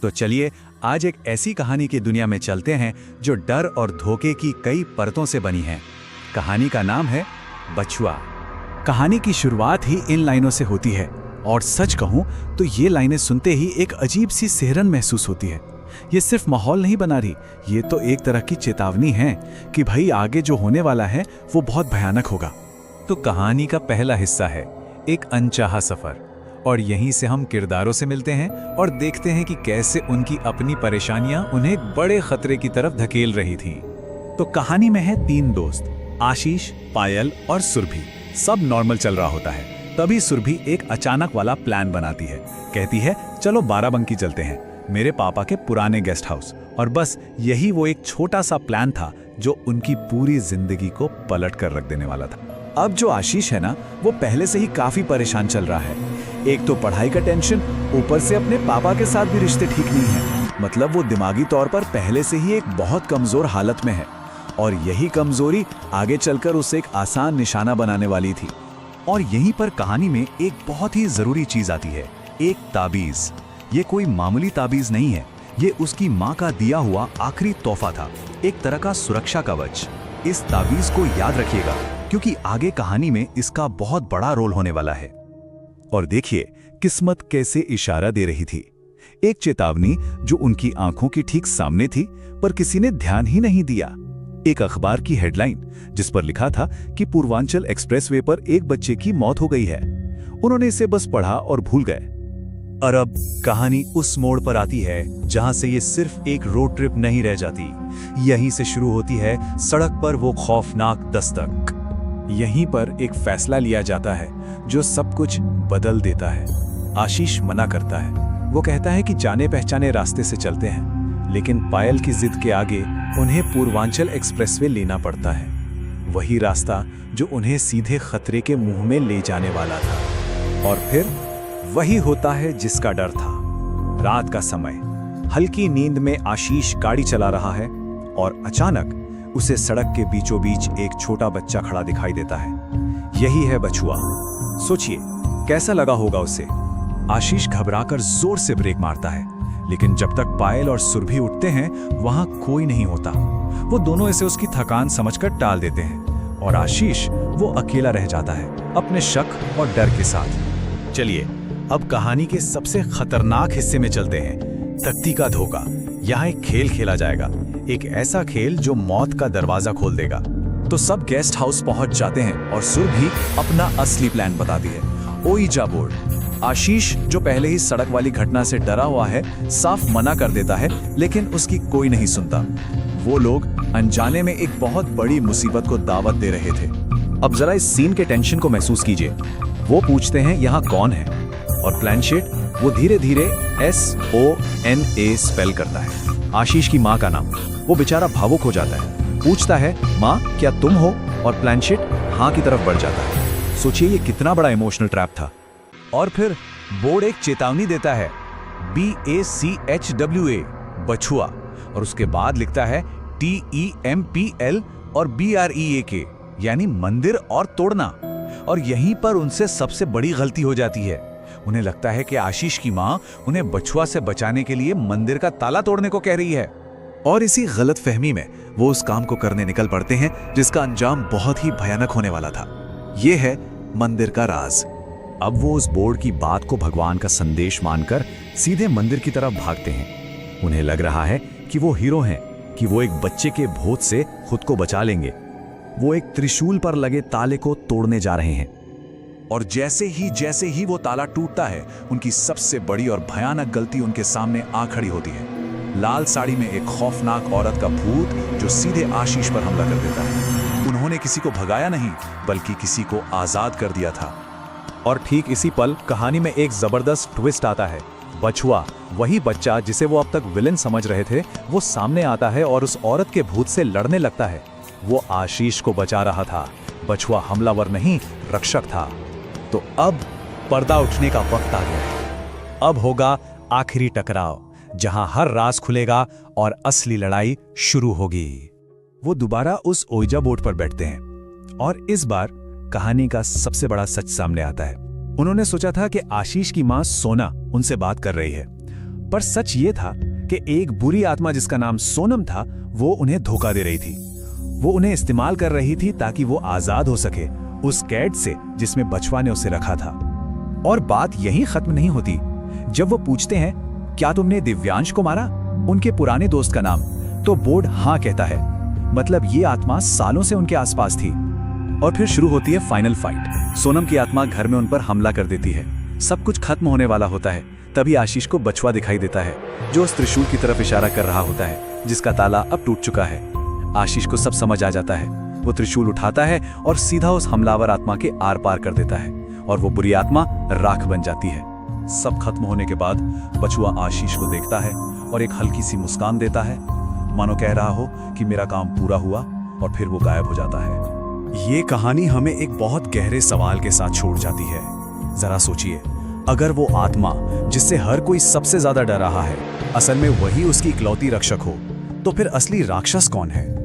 तो चलिए आज एक ऐसी कहानी की दुनिया में चलते हैं जो डर और धोखे की कई परतों से बनी है। कहानी का नाम है बछुआ। कहानी की शुरुआत ही इन लाइनों से होती है और सच कहूं तो ये लाइनें सुनते ही एक अजीब सी सिहरन महसूस होती है। ये सिर्फ माहौल नहीं बना रही, ये तो एक तरह की चेतावनी है कि भाई आगे जो होने वाला है वो बहुत भयानक होगा। तो कहानी का पहला हिस्सा है एक अनचाहा सफर, और यहीं से हम किरदारों से मिलते हैं और देखते हैं कि कैसे उनकी अपनी परेशानियां उन्हें एक बड़े खतरे की तरफ धकेल रही थीं। तो कहानी में है 3 दोस्त, आशीष, पायल और सुरभि। सब नॉर्मल चल रहा होता है, तभी सुरभि एक अचानक वाला प्लान बनाती है। कहती है चलो बाराबंकी चलते हैं, मेरे पापा के पुराने गेस्ट हाउस। और बस यही वो एक छोटा सा प्लान था जो उनकी पूरी जिंदगी को पलट कर रख देने वाला था। अब जो आशीष है ना, वो पहले से ही काफी परेशान चल रहा है। एक तो पढ़ाई का टेंशन, ऊपर से अपने पापा के साथ भी रिश्ते ठीक नहीं है। मतलब वो दिमागी तौर पर पहले से ही एक बहुत कमजोर हालत में है, और यही कमजोरी आगे चलकर उसे एक आसान निशाना बनाने वाली थी। और यहीं पर कहानी में एक बहुत ही जरूरी चीज आती है, एक ताबीज। ये कोई मामूली ताबीज नहीं है, ये उसकी माँ का दिया हुआ आखिरी तोहफा था, एक तरह का सुरक्षा कवच। इस ताबीज को याद रखिएगा, क्योंकि आगे कहानी में इसका बहुत बड़ा रोल होने वाला है। और देखिए किस्मत कैसे इशारा दे रही थी। एक चेतावनी जो उनकी आंखों की ठीक सामने थी, पर किसी ने ध्यान ही नहीं दिया। एक अखबार की हेडलाइन जिस पर लिखा था कि पूर्वांचल एक्सप्रेसवे पर एक बच्चे की मौत हो गई है। उन्होंने इसे बस पढ़ा और भूल गए। और अब कहानी उस मोड़ पर आती है जहां से ये सिर्फ एक रोड ट्रिप नहीं रह जाती। यहीं से शुरू होती है सड़क पर वो खौफनाक दस्तक। यहीं पर एक फैसला लिया जाता है जो सब कुछ बदल देता है। आशीष मना करता है, वो कहता है कि जाने पहचाने रास्ते से चलते हैं, लेकिन पायल की जिद के आगे उन्हें पूर्वांचल एक्सप्रेसवे लेना पड़ता है। वही रास्ता जो उन्हें सीधे खतरे के मुंह में ले जाने वाला था। और फिर वही होता है जिसका डर था। रात का समय, हल्की नींद में आशीष गाड़ी चला रहा है और अचानक उसे सड़क के बीचों बीच एक छोटा बच्चा खड़ा दिखाई देता है। यही है बछुआ। सोचिए कैसा लगा होगा उसे। आशीष घबराकर जोर से ब्रेक मारता है, लेकिन जब तक पायल और सुरभि उठते हैं वहां कोई नहीं होता। वो दोनों इसे उसकी थकान समझकर टाल देते हैं और आशीष वो अकेला रह जाता है अपने शक और डर के साथ। चलिए अब कहानी के सबसे खतरनाक हिस्से में चलते हैं, तख्ती का धोखा। यहाँ एक खेल खेला जाएगा, एक ऐसा खेल जो मौत का दरवाजा खोल देगा। तो सब गेस्ट हाउस पहुंच जाते हैं और सुरभि अपना असली प्लान बताती है, ओइजा बोर्ड। आशीष जो पहले ही सड़क वाली घटना से डरा हुआ है, साफ मना कर देता है, लेकिन उसकी कोई नहीं सुनता। वो लोग अनजाने में एक बहुत बड़ी मुसीबत को दावत दे रहे थे। अब जरा इस सीन के टेंशन को महसूस कीजिए। वो पूछते हैं यहाँ कौन है, और प्लानशीट वो धीरे धीरे SONA स्पेल करता है, आशीष की माँ का नाम। वो बेचारा भावुक हो जाता है, पूछता है माँ क्या तुम हो, और प्लानशीट हाँ की तरफ बढ़ जाता है। सोचिए ये कितना बड़ा इमोशनल ट्रैप था। और फिर बोर्ड एक चेतावनी देता है, BACHWA बछुआ, और उसके बाद लिखता है TEMPL और BREAK यानी मंदिर और तोड़ना। और यहीं पर उनसे सबसे बड़ी गलती हो जाती है। उन्हें लगता है कि आशीष की मां उन्हें बछुआ से बचाने के लिए मंदिर का ताला तोड़ने को कह रही है, और इसी गलतफहमी में वो उस काम को करने निकल पड़ते हैं जिसका अंजाम बहुत ही भयानक होने वाला था। यह है मंदिर का राज। अब वो उस बोर्ड की बात को भगवान का संदेश मानकर सीधे मंदिर की तरफ भागते हैं। उन्हें लग रहा है कि वो हीरो हैं, कि वो एक बच्चे के भूत से खुद को बचा लेंगे। वो एक त्रिशूल पर लगे ताले को तोड़ने जा रहे हैं, और जैसे ही वो ताला टूटता है, उनकी सबसे बड़ी और भयानक गलती उनके सामने आ खड़ी होती है। लाल साड़ी में एक खौफनाक औरत का भूत जो सीधे आशीष पर हमला कर देता है। उन्होंने किसी को भगाया नहीं, बल्कि किसी को आजाद कर दिया था। और ठीक इसी पल कहानी में एक जबरदस्त ट्विस्ट आता है। बछुआ, वही बच्चा जिसे वो अब तक विलेन समझ रहे थे, वो सामने आता है और उस औरत के भूत से लड़ने लगता है। वो आशीष को बचा रहा था। बछुआ हमलावर नहीं, रक्षक था। तो अब पर्दा उठने का वक्त आ गया है। अब होगा आखिरी टकराव, जहां हर राज खुलेगा और असली लड़ाई शुरू होगी। वो दोबारा उस ओइजा बोर्ड पर बैठते हैं, और इस बार कहानी का सबसे बड़ा सच सामने आता है। उन्होंने सोचा था कि आशीष की मां सोना उनसे बात कर रही है, पर सच ये था कि एक बुरी आत्मा जिसका नाम सोनम था, वो उन्हें धोखा दे रही थी। वो उन्हें इस्तेमाल कर रही थी ताकि वो आजाद हो सके उस कैद से जिसमें बछवा ने उसे रखा था। और बात यहीं खत्म नहीं होती। जब वो पूछते हैं, क्या तुमने दिव्यांश को मारा, उनके पुराने दोस्त का नाम, तो बोर्ड हाँ कहता है। मतलब ये आत्मा सालों से उनके आसपास थी। और फिर शुरू होती है फाइनल फाइट। सोनम की आत्मा घर में उन पर हमला कर देती है। सब कुछ खत्म होने वाला होता है। तभी आशीष को बछवा दिखाई देता है, जो उस त्रिशूल की तरफ इशारा कर रहा होता है, जिसका ताला अब टूट चुका है। आशीष को सब समझ आ जाता है। वो त्रिशूल उठाता है और सीधा उस हमलावर आत्मा के आर पार कर देता है, और वो बुरी आत्मा राख बन जाती है। सब खत्म होने के बाद बछुआ आशीष को देखता है और एक हल्की सी मुस्कान देता है, मानो कह रहा हो कि मेरा काम पूरा हुआ, और फिर वो गायब हो जाता है। ये कहानी हमें एक बहुत गहरे सवाल के साथ छोड़ जाती है। जरा सोचिए, अगर वो आत्मा जिससे हर कोई सबसे ज्यादा डर रहा है, असल में वही उसकी इकलौती रक्षक हो, तो फिर असली राक्षस कौन है?